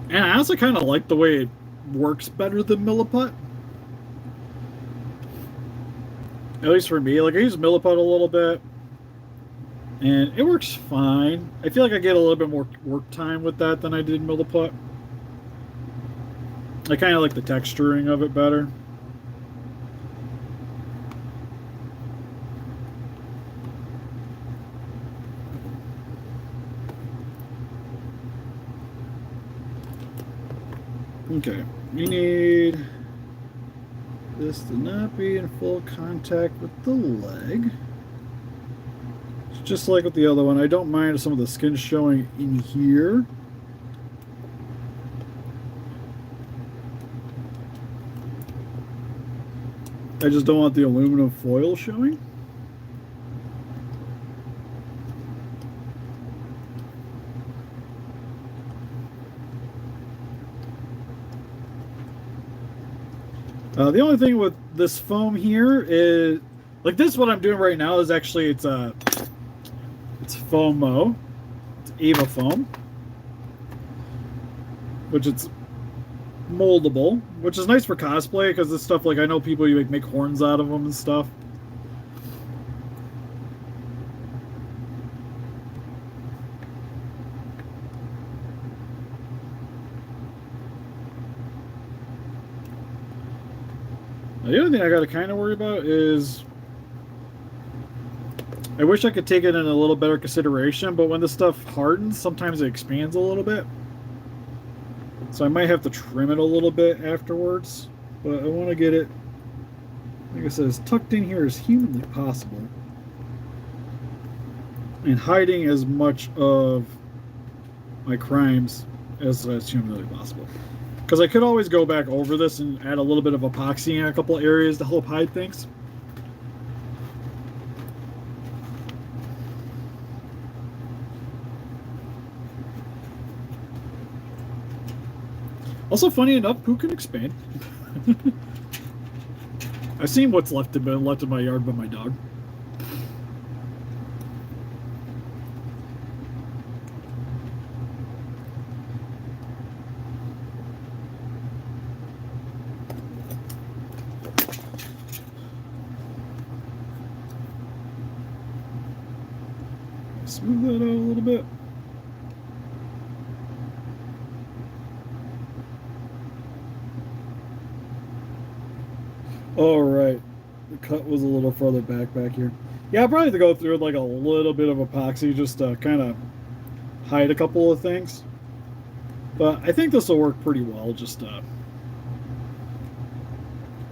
And I also kind of like the way it works better than Milliput. At least for me. Like, I use Milliput a little bit. And it works fine. I feel like I get a little bit more work time with that than I did Milliput. I kind of like the texturing of it better. Okay, we need this to not be in full contact with the leg. It's just like with the other one. I don't mind some of the skin showing in here. I just don't want the aluminum foil showing. The only thing with this foam here is, like this, what I'm doing right now is actually it's Foamo, it's Ava foam, which it's moldable, which is nice for cosplay because this stuff, like, I know people, you make horns out of them and stuff. Now, the other thing I got to kind of worry about is I wish I could take it in a little better consideration, but when this stuff hardens, sometimes it expands a little bit. So I might have to trim it a little bit afterwards, but I want to get it, like I said, as tucked in here as humanly possible. And hiding as much of my crimes as humanly possible. Because I could always go back over this and add a little bit of epoxy in a couple of areas to help hide things. Also, funny enough, poo can expand. I've seen what's left in my yard by my dog. Smooth that out a little bit. All right, the cut was a little further back here. Yeah, I'll probably have to go through like a little bit of epoxy just to kind of hide a couple of things. But I think this will work pretty well, just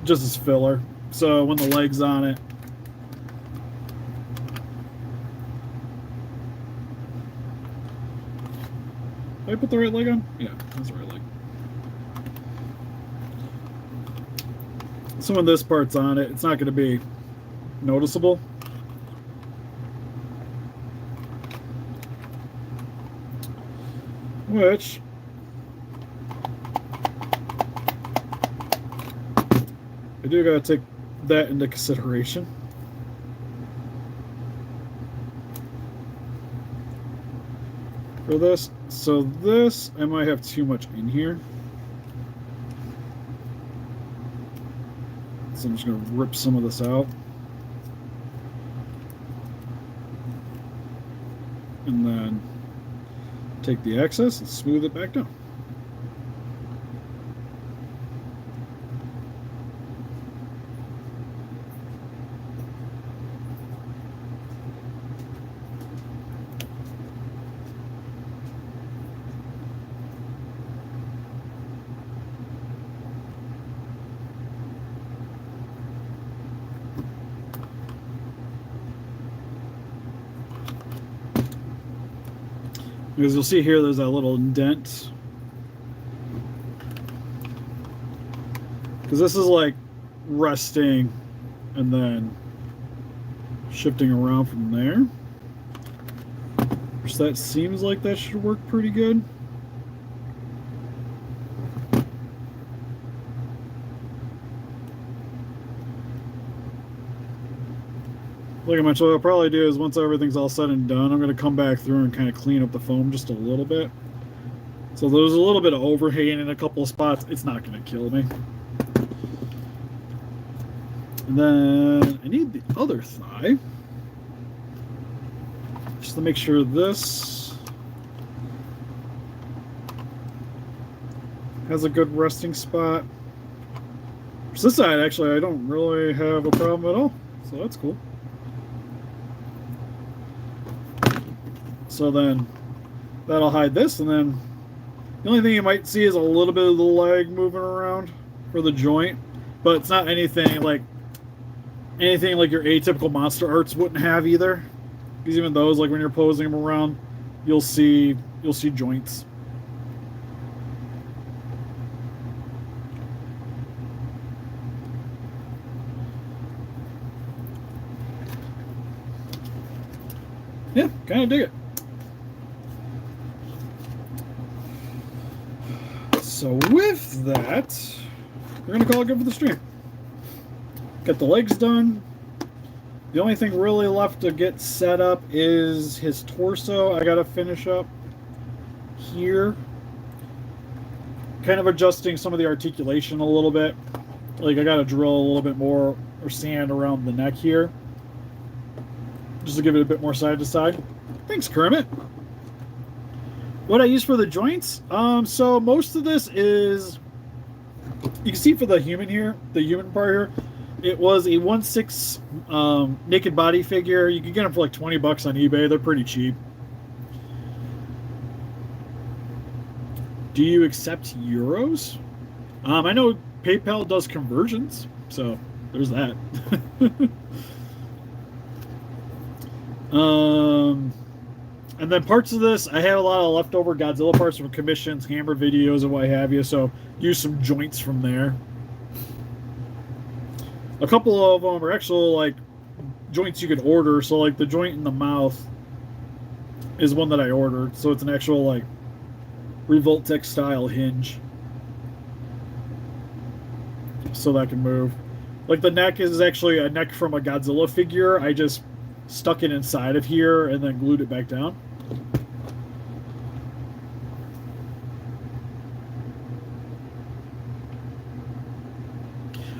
as filler. So when the leg's on it, did I put the right leg on? Yeah, that's the right leg. So when this part's on it, it's not going to be noticeable. Which I do got to take that into consideration. For this, so this I might have too much in here. So I'm just going to rip some of this out. And then take the excess and smooth it back down. Because you'll see here, there's that little indent. Because this is like resting and then shifting around from there. Which that seems like that should work pretty good. Like I mentioned, what I'll probably do is once everything's all said and done, I'm going to come back through and kind of clean up the foam just a little bit. So there's a little bit of overhang in a couple of spots. It's not going to kill me. And then I need the other thigh. Just to make sure this has a good resting spot. For this side, actually, I don't really have a problem at all. So that's cool. So then that'll hide this, and then the only thing you might see is a little bit of the leg moving around for the joint, but it's not anything like your atypical monster arts wouldn't have either. Because even those, like when you're posing them around, you'll see joints. Yeah, kind of dig it. So with that, we're going to call it good for the stream. Got the legs done. The only thing really left to get set up is his torso. I got to finish up here. kind of adjusting some of the articulation a little bit. Like I got to drill a little bit more or sand around the neck here, just to give it a bit more side to side. Thanks, Kermit. What I use for the joints, so most of this is, you can see for the human here, the human part here, it was a 1/6 naked body figure. You can get them for like $20 on eBay. They're pretty cheap. Do you accept euros? I know PayPal does conversions, so there's that. And then parts of this, I had a lot of leftover Godzilla parts from commissions, hammer videos, and what have you, so use some joints from there. A couple of them are actual like joints you could order, so like the joint in the mouth is one that I ordered, so it's an actual like Revoltech style hinge, so that can move. Like the neck is actually a neck from a Godzilla figure. I just stuck it inside of here and then glued it back down.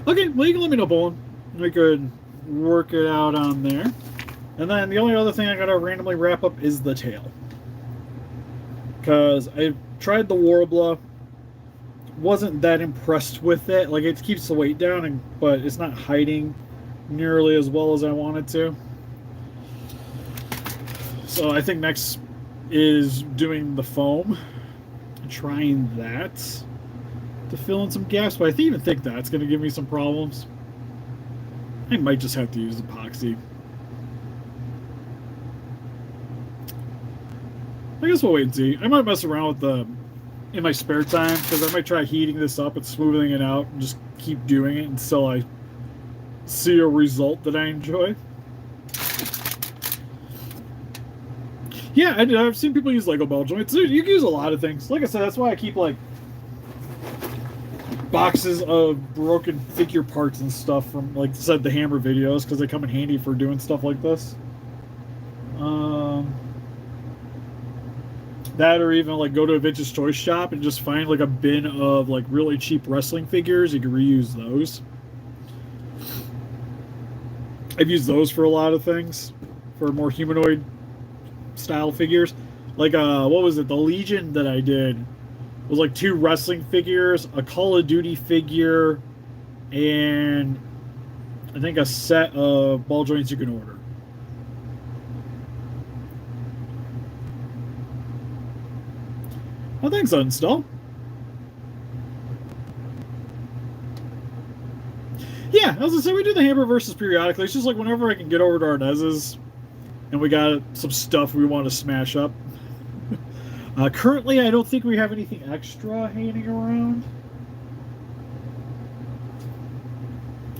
Okay, well, you can let me know, Bolin. We could work it out on there. And then the only other thing I gotta randomly wrap up is the tail. Because I tried the Warbler, wasn't that impressed with it. Like, it keeps the weight down, but it's not hiding nearly as well as I wanted to. So I think next is doing the foam, trying that to fill in some gaps, but I even think that's going to give me some problems. I might just have to use epoxy. I guess we'll wait and see. I might mess around with the in my spare time, because I might try heating this up and smoothing it out and just keep doing it until I see a result that I enjoy. Yeah, I've seen people use Lego ball joints. You can use a lot of things. Like I said, that's why I keep like boxes of broken figure parts and stuff from, like I said, the hammer videos, because they come in handy for doing stuff like this. That, or even like go to a vintage toy shop and just find like a bin of like really cheap wrestling figures. You can reuse those. I've used those for a lot of things, for more humanoid style figures. Like what was it, the Legion that I did was like 2 wrestling figures, a Call of Duty figure, and I think a set of ball joints you can order. Oh, thanks, Unstall. Yeah, as I said, we do the hammer versus periodically. It's just like whenever I can get over to Arnez's and we got some stuff we want to smash up. Currently, I don't think we have anything extra hanging around.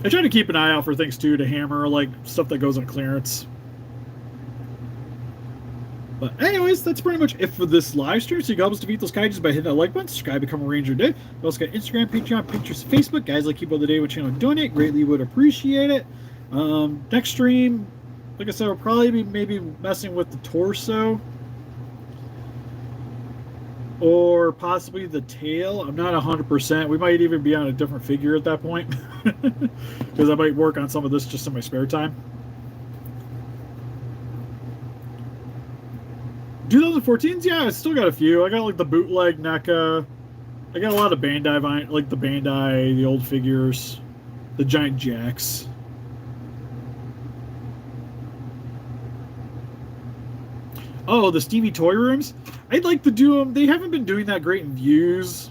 I try to keep an eye out for things too to hammer, like stuff that goes on clearance. But anyways, that's pretty much it for this live stream. So you can help us defeat those kaijus by hitting that like button, subscribe, become a Ranger Day. We also got Instagram, Patreon, Pinterest, Facebook. Guys, like keep up the day with channel donate. Greatly would appreciate it. Next stream, like I said, we'll probably be maybe messing with the torso. Or possibly the tail. I'm not 100%. We might even be on a different figure at that point. Because I might work on some of this just in my spare time. 2014s, yeah, I still got a few. I got like the bootleg NECA. I got a lot of Bandai, like the Bandai, the old figures, the Giant Jacks. Oh, the Stevie Toy Rooms. I'd like to do them. They haven't been doing that great in views.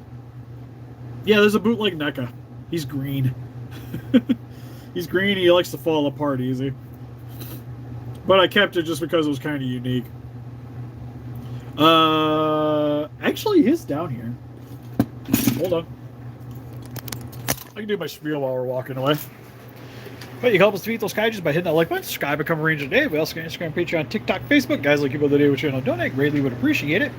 Yeah, there's a bootleg NECA. He's green. He's green. He likes to fall apart easy. But I kept it just because it was kind of unique. Actually, he's down here. Hold on. I can do my spiel while we're walking away. But you can help us defeat those kaijus by hitting that like button, subscribe, become a Ranger today. We also got Instagram, Patreon, TikTok, Facebook. Guys, like people today with channel donate, greatly would appreciate it.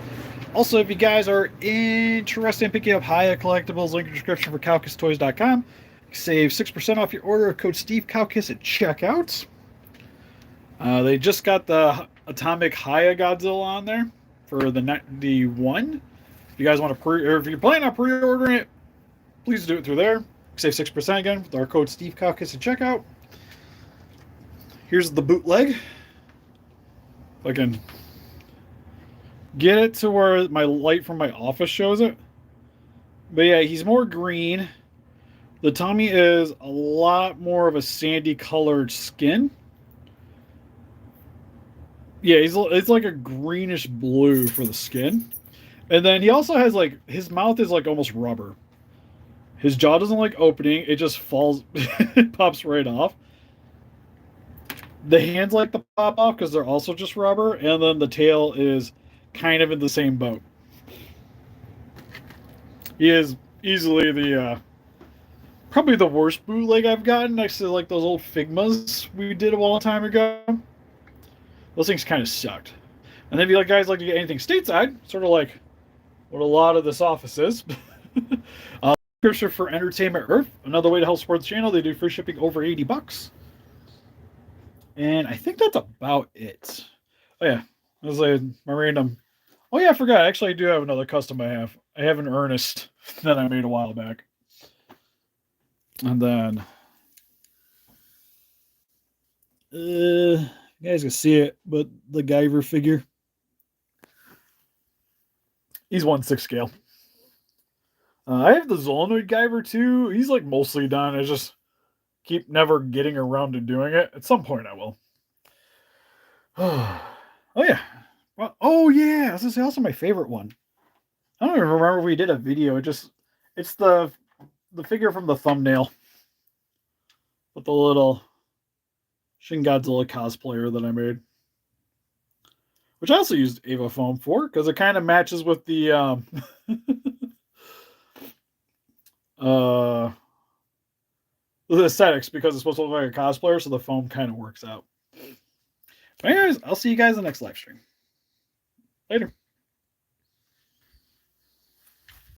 Also, if you guys are interested in picking up Haya collectibles, link in the description for CalcusToys.com. Save 6% off your order. Code SteveCalcus at checkout. They just got the Atomic Haya Godzilla on there for the 91. If you guys want to or if you're planning on pre-ordering it, please do it through there. Save 6% again with our code Steve Caucus at checkout. Here's the bootleg. If I can get it to where my light from my office shows it. But yeah, he's more green. The tummy is a lot more of a sandy colored skin. Yeah, it's like a greenish blue for the skin. And then he also has like, his mouth is like almost rubber. His jaw doesn't like opening, it just falls, it pops right off. The hands like to pop off because they're also just rubber, and then the tail is kind of in the same boat. He is easily the probably the worst bootleg I've gotten next to like those old Figmas we did a long time ago. Those things kind of sucked. And then if you guys like to get anything stateside, sort of like what a lot of this office is. Subscription for Entertainment Earth, another way to help support the channel. They do free shipping over $80. And I think that's about it. Oh yeah, that was like my random. Oh yeah, I forgot. Actually, I do have another custom I have. I have an Ernest that I made a while back. And then, you guys can see it, but the Guyver figure. He's 1/6 scale. I have the Zolanoid Guyver too. He's like mostly done. I just keep never getting around to doing it. At some point I will. Oh yeah. Well, oh yeah. I was gonna say also my favorite one. I don't even remember if we did a video. It's the figure from the thumbnail with the little Shin Godzilla cosplayer that I made. Which I also used Ava foam for because it kind of matches with the the aesthetics because it's supposed to look like a cosplayer, so the foam kind of works out. But anyways, I'll see you guys in the next live stream. Later.